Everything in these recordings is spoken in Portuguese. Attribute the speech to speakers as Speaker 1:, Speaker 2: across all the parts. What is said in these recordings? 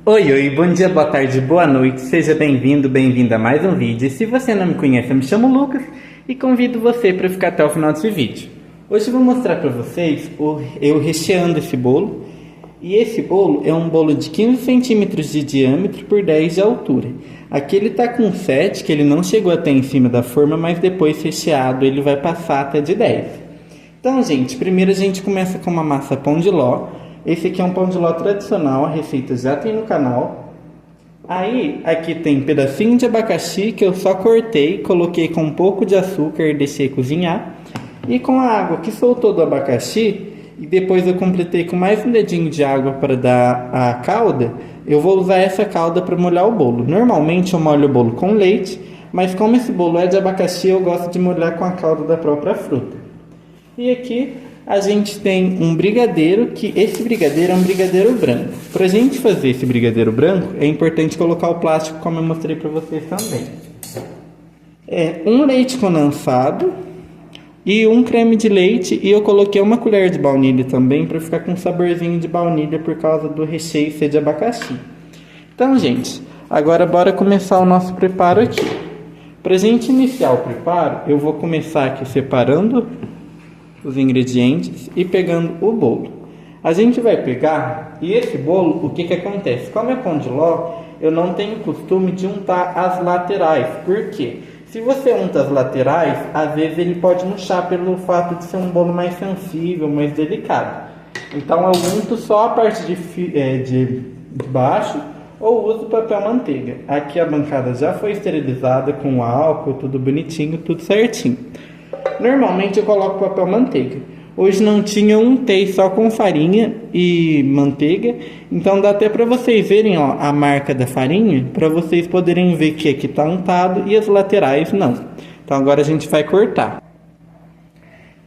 Speaker 1: Oi, oi, bom dia, boa tarde, boa noite, seja bem-vindo, bem-vinda a mais um vídeo. E se você não me conhece, eu me chamo Lucas e convido você para ficar até o final desse vídeo. Hoje eu vou mostrar para vocês eu recheando esse bolo. E esse bolo é um bolo de 15 centímetros de diâmetro por 10 de altura. Aqui ele está com 7, que ele não chegou até em cima da forma, mas depois recheado ele vai passar até de 10. Então, gente, primeiro a gente começa com uma massa pão de ló. Esse aqui é um pão de ló tradicional, a receita já tem no canal. Aí, aqui tem pedacinho de abacaxi que eu só cortei, coloquei com um pouco de açúcar e deixei cozinhar. E com a água que soltou do abacaxi, e depois eu completei com mais um dedinho de água para dar a calda, eu vou usar essa calda para molhar o bolo. Normalmente eu molho o bolo com leite, mas como esse bolo é de abacaxi, eu gosto de molhar com a calda da própria fruta. E aqui a gente tem um brigadeiro, que esse brigadeiro é um brigadeiro branco. Para a gente fazer esse brigadeiro branco, é importante colocar o plástico, como eu mostrei para vocês também. Um leite condensado e um creme de leite, e eu coloquei uma colher de baunilha também, para ficar com um saborzinho de baunilha por causa do recheio ser de abacaxi. Então, gente, agora bora começar o nosso preparo aqui. Para a gente iniciar o preparo, eu vou começar aqui separando os ingredientes e pegando o bolo. A gente vai pegar, e esse bolo, o que acontece? Como é pão de ló, eu não tenho costume de untar as laterais. Por quê? Se você unta as laterais, às vezes ele pode murchar pelo fato de ser um bolo mais sensível, mais delicado. Então eu unto só a parte de baixo, ou uso papel manteiga. Aqui a bancada já foi esterilizada com álcool, tudo bonitinho, tudo certinho. Normalmente eu coloco papel manteiga. Hoje não tinha, untei só com farinha e manteiga. Então dá até para vocês verem, ó, a marca da farinha, para vocês poderem ver que aqui está untado e as laterais não. Então agora a gente vai cortar.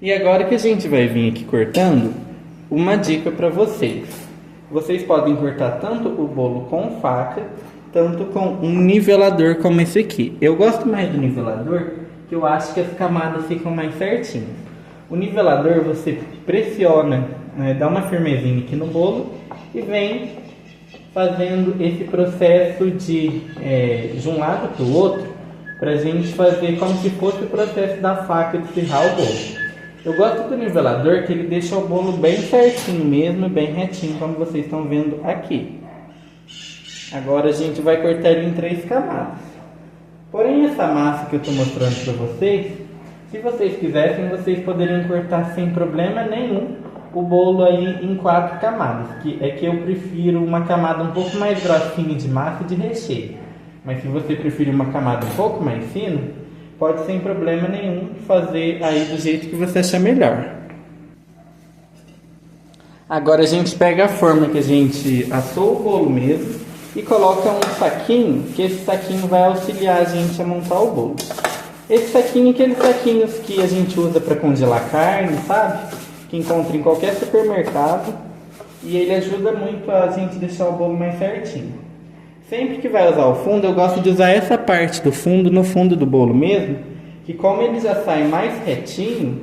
Speaker 1: E agora que a gente vai vir aqui cortando, uma dica para vocês. Vocês podem cortar tanto o bolo com faca, tanto com um nivelador como esse aqui. Eu gosto mais do nivelador, que eu acho que as camadas ficam mais certinhas. O nivelador você pressiona, dá uma firmezinha aqui no bolo e vem fazendo esse processo de um lado para o outro, para a gente fazer como se fosse o processo da faca de serrar o bolo. Eu gosto do nivelador que ele deixa o bolo bem certinho mesmo, bem retinho, como vocês estão vendo aqui. Agora a gente vai cortar ele em 3 camadas. Porém, essa massa que eu estou mostrando para vocês, se vocês quisessem, vocês poderiam cortar sem problema nenhum o bolo aí em 4 camadas. Que eu prefiro uma camada um pouco mais grossinha de massa e de recheio. Mas se você preferir uma camada um pouco mais fina, pode sem problema nenhum fazer aí do jeito que você achar melhor. Agora a gente pega a forma que a gente assou o bolo mesmo e coloca um saquinho, que esse saquinho vai auxiliar a gente a montar o bolo. Esse saquinho é aqueles saquinhos que a gente usa para congelar carne, sabe? Que encontra em qualquer supermercado, e ele ajuda muito a gente deixar o bolo mais certinho. Sempre que vai usar o fundo, eu gosto de usar essa parte do fundo no fundo do bolo mesmo, que como ele já sai mais retinho,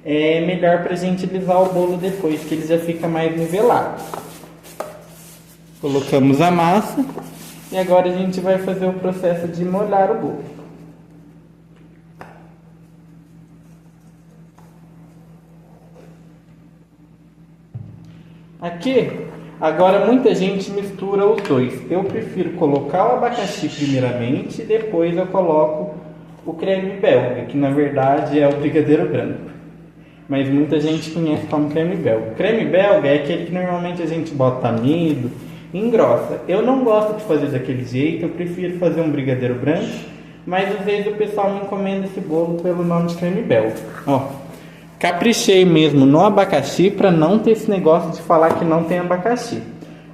Speaker 1: é melhor para a gente alisar o bolo depois, que ele já fica mais nivelado. Colocamos a massa e agora a gente vai fazer o processo de molhar o bolo. Aqui, agora muita gente mistura os dois. Eu prefiro colocar o abacaxi primeiramente e depois eu coloco o creme belga, que na verdade é o brigadeiro branco. Mas muita gente conhece como creme belga. O creme belga é aquele que normalmente a gente bota amido, engrossa. Eu não gosto de fazer daquele jeito, eu prefiro fazer um brigadeiro branco, mas às vezes o pessoal me encomenda esse bolo pelo nome de creme belga. Ó, caprichei mesmo no abacaxi para não ter esse negócio de falar que não tem abacaxi.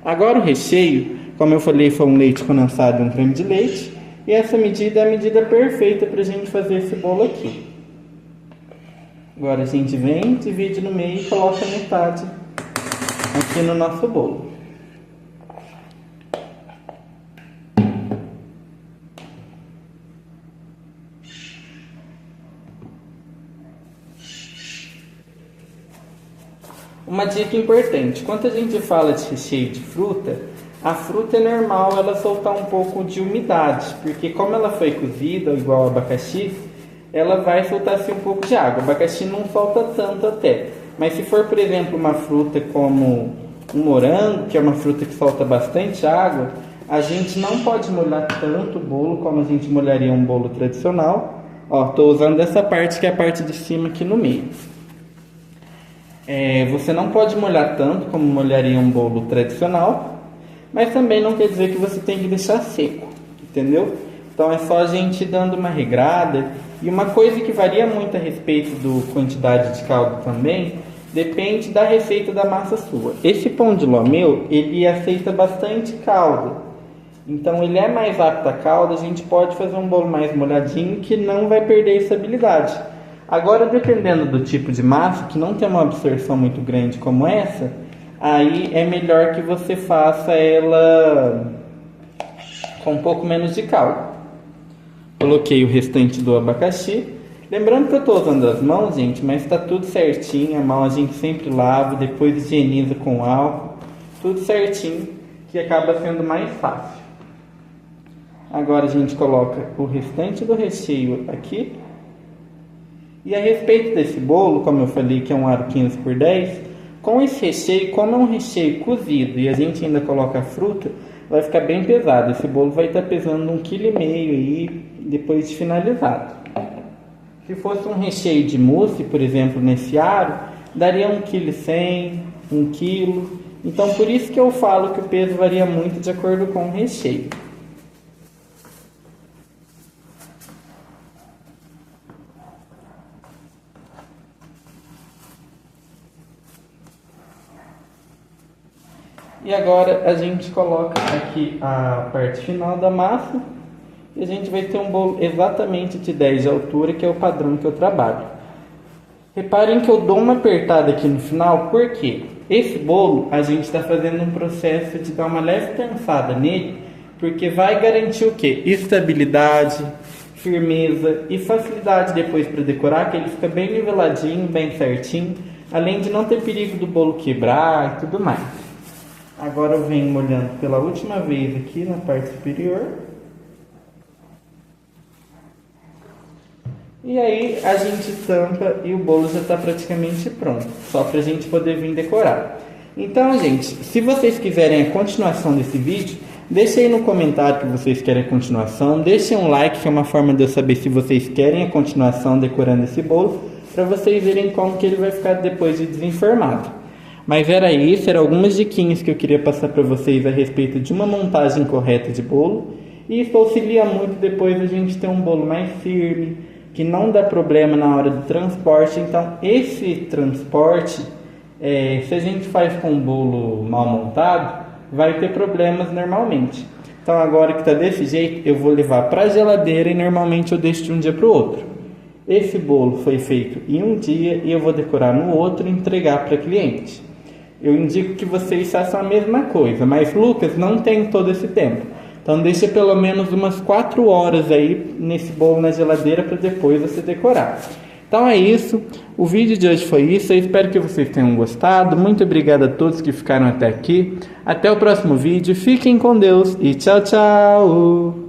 Speaker 1: Agora o recheio, como eu falei, foi um leite condensado e um creme de leite, e essa medida é a medida perfeita para a gente fazer esse bolo aqui. Agora a gente vem, divide no meio e coloca metade aqui no nosso bolo. Uma dica importante, quando a gente fala de recheio de fruta, a fruta é normal ela soltar um pouco de umidade, porque como ela foi cozida, igual ao abacaxi, ela vai soltar assim um pouco de água. O abacaxi não solta tanto até. Mas se for, por exemplo, uma fruta como um morango, que é uma fruta que solta bastante água, a gente não pode molhar tanto o bolo como a gente molharia um bolo tradicional. Ó, tô usando essa parte que é a parte de cima aqui no meio. Você não pode molhar tanto como molharia um bolo tradicional, mas também não quer dizer que você tem que deixar seco, entendeu? Então é só a gente ir dando uma regrada. E uma coisa que varia muito a respeito da quantidade de caldo também, depende da receita da massa sua. Esse pão de ló meu, ele aceita bastante caldo. Então ele é mais apto a caldo, a gente pode fazer um bolo mais molhadinho que não vai perder estabilidade. Agora, dependendo do tipo de massa, que não tem uma absorção muito grande como essa, aí é melhor que você faça ela com um pouco menos de caldo. Coloquei o restante do abacaxi. Lembrando que eu estou usando as mãos, gente, mas está tudo certinho. A mão a gente sempre lava, depois higieniza com álcool. Tudo certinho, que acaba sendo mais fácil. Agora a gente coloca o restante do recheio aqui. E a respeito desse bolo, como eu falei que é um aro 15 por 10, com esse recheio, como é um recheio cozido e a gente ainda coloca a fruta, vai ficar bem pesado. Esse bolo vai estar pesando 1,5 kg aí depois de finalizado. Se fosse um recheio de mousse, por exemplo, nesse aro, daria 1,1 kg, 1 kg. Então por isso que eu falo que o peso varia muito de acordo com o recheio. E agora a gente coloca aqui a parte final da massa e a gente vai ter um bolo exatamente de 10 de altura, que é o padrão que eu trabalho. Reparem que eu dou uma apertada aqui no final, porque esse bolo a gente está fazendo um processo de dar uma leve tensada nele, porque vai garantir o quê? Estabilidade, firmeza e facilidade depois para decorar, que ele fica bem niveladinho, bem certinho, além de não ter perigo do bolo quebrar e tudo mais. Agora eu venho molhando pela última vez aqui na parte superior. E aí a gente tampa e o bolo já está praticamente pronto. Só para a gente poder vir decorar. Então, gente, se vocês quiserem a continuação desse vídeo, deixem aí no comentário que vocês querem a continuação. Deixem um like, que é uma forma de eu saber se vocês querem a continuação decorando esse bolo, para vocês verem como que ele vai ficar depois de desenformado. Mas era isso, eram algumas diquinhas que eu queria passar para vocês a respeito de uma montagem correta de bolo. E isso auxilia muito depois a gente ter um bolo mais firme, que não dá problema na hora do transporte. Então esse transporte, se a gente faz com um bolo mal montado, vai ter problemas normalmente. Então agora que está desse jeito, eu vou levar para a geladeira e normalmente eu deixo de um dia para o outro. Esse bolo foi feito em um dia e eu vou decorar no outro e entregar para cliente. Eu indico que vocês façam a mesma coisa, mas Lucas não tem todo esse tempo. Então deixa pelo menos umas 4 horas aí nesse bolo na geladeira para depois você decorar. Então é isso, o vídeo de hoje foi isso, eu espero que vocês tenham gostado. Muito obrigado a todos que ficaram até aqui. Até o próximo vídeo, fiquem com Deus e tchau, tchau!